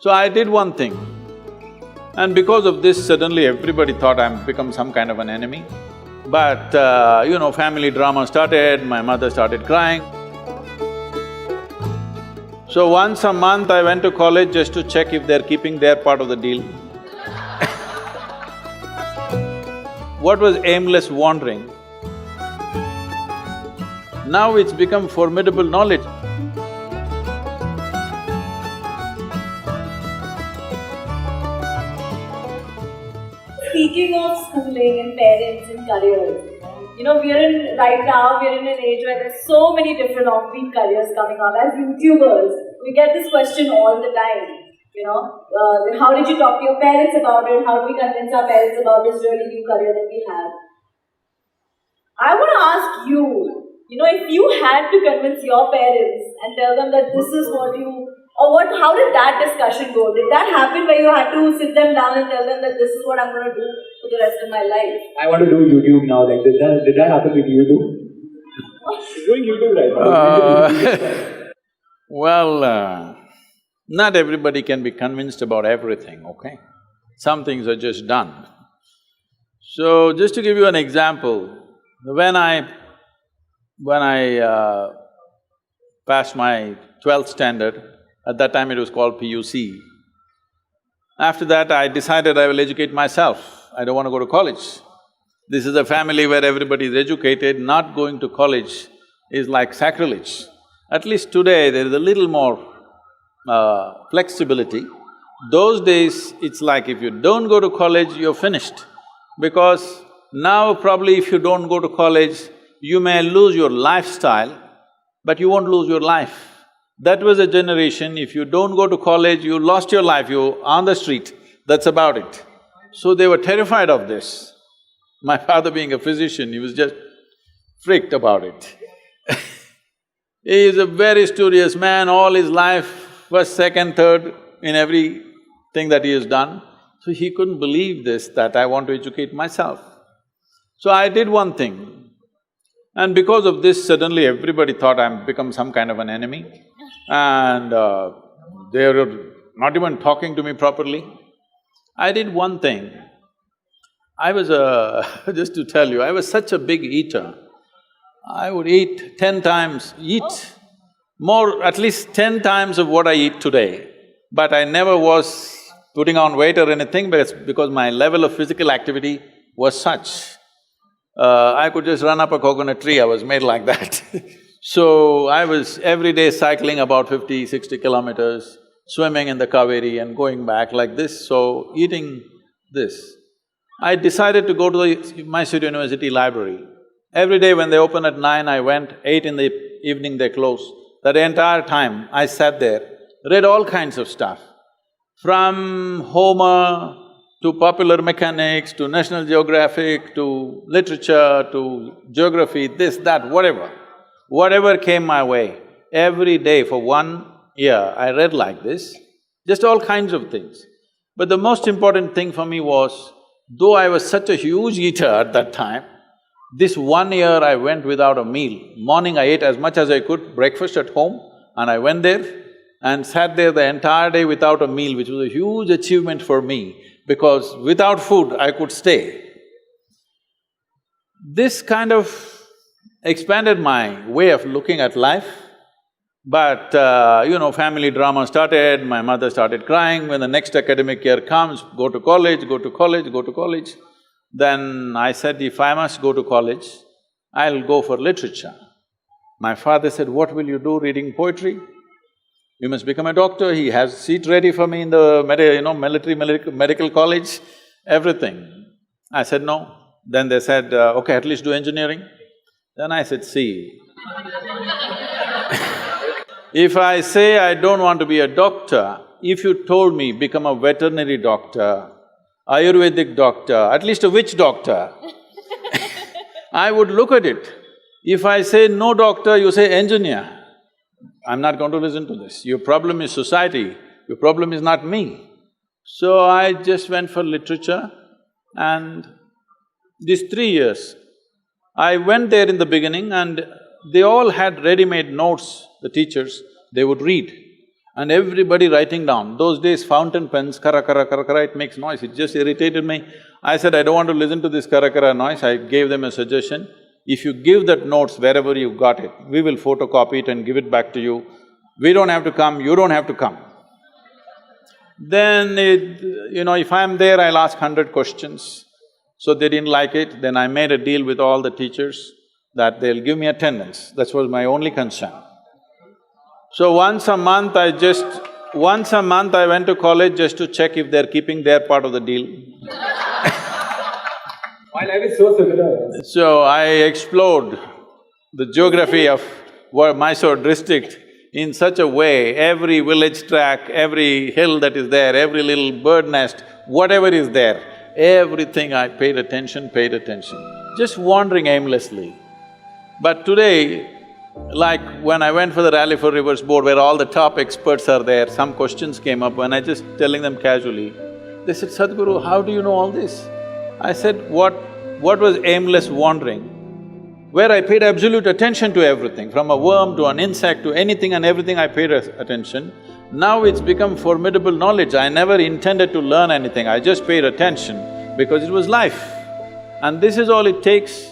So I did one thing, and because of this, suddenly everybody thought I'm become some kind of an enemy. But, family drama started, my mother started crying. So once a month I went to college just to check if they're keeping their part of the deal. What was aimless wandering, now it's become formidable knowledge. Speaking of schooling and parents and careers, right now we're in an age where there's so many different offbeat careers coming up. As YouTubers, we get this question all the time. How did you talk to your parents about it? How do we convince our parents about this really new career that we have? I want to ask you, if you had to convince your parents and tell them that this is how did that discussion go? Did that happen where you had to sit them down and tell them that this is what I'm going to do for the rest of my life? I want to do YouTube now. Like, did that happen with you too? You're doing YouTube right now. Not everybody can be convinced about everything, okay? Some things are just done. So, just to give you an example, when I passed my 12th standard, at that time it was called PUC. After that, I decided I will educate myself, I don't want to go to college. This is a family where everybody is educated, not going to college is like sacrilege. At least today, there is a little more flexibility. Those days, it's like if you don't go to college, you're finished. Because now probably if you don't go to college, you may lose your lifestyle, but you won't lose your life. That was a generation, if you don't go to college, you lost your life, you're on the street, that's about it. So they were terrified of this. My father being a physician, he was just freaked about it. He is a very studious man, all his life, first, second, third in everything that he has done. So he couldn't believe this, that I want to educate myself. So I did one thing, and because of this, suddenly everybody thought I'm become some kind of an enemy. And they were not even talking to me properly. I did one thing. I was just to tell you, I was such a big eater. I would eat 10 times, at least 10 times of what I eat today. But I never was putting on weight or anything because my level of physical activity was such. I could just run up a coconut tree, I was made like that. So I was every day cycling about 50, 60 kilometers, swimming in the Kaveri and going back like this, so eating this. I decided to go to the Mysore University library. Every day when they open at 9, I went, 8 in the evening they close. That entire time I sat there, read all kinds of stuff. From Homer to popular mechanics, to National Geographic, to literature, to geography, this, that, whatever. Whatever came my way, every day for 1 year I read like this, just all kinds of things. But the most important thing for me was, though I was such a huge eater at that time, this 1 year I went without a meal. Morning I ate as much as I could, breakfast at home, and I went there and sat there the entire day without a meal, which was a huge achievement for me, because without food I could stay. This kind of expanded my way of looking at life, but family drama started, my mother started crying. When the next academic year comes, go to college, go to college, go to college. Then I said, if I must go to college, I'll go for literature. My father said, what will you do reading poetry? You must become a doctor. He has seat ready for me in the medical college, everything. I said, no. Then they said, okay, at least do engineering. Then I said, see, if I say I don't want to be a doctor, if you told me become a veterinary doctor, Ayurvedic doctor, at least a witch doctor, I would look at it. If I say no doctor, you say engineer, I'm not going to listen to this. Your problem is society, your problem is not me. So I just went for literature, and these 3 years, I went there in the beginning and they all had ready-made notes, the teachers, they would read. And everybody writing down. Those days fountain pens, kara kara kara kara, it makes noise, it just irritated me. I said, I don't want to listen to this kara kara noise. I gave them a suggestion. If you give that notes wherever you got it, we will photocopy it and give it back to you. We don't have to come, you don't have to come. Then if I'm there, I'll ask 100 questions. So they didn't like it, then I made a deal with all the teachers that they'll give me attendance. That was my only concern. So once a month I went to college just to check if they're keeping their part of the deal. My life is so similar. So I explored the geography of Mysore district in such a way, every village track, every hill that is there, every little bird nest, whatever is there, everything I paid attention, just wandering aimlessly. But today, like when I went for the Rally for Rivers board where all the top experts are there, some questions came up and I just telling them casually, they said, Sadhguru, how do you know all this? I said, what was aimless wandering? Where I paid absolute attention to everything, from a worm to an insect to anything and everything I paid attention. Now it's become formidable knowledge. I never intended to learn anything, I just paid attention because it was life. And this is all it takes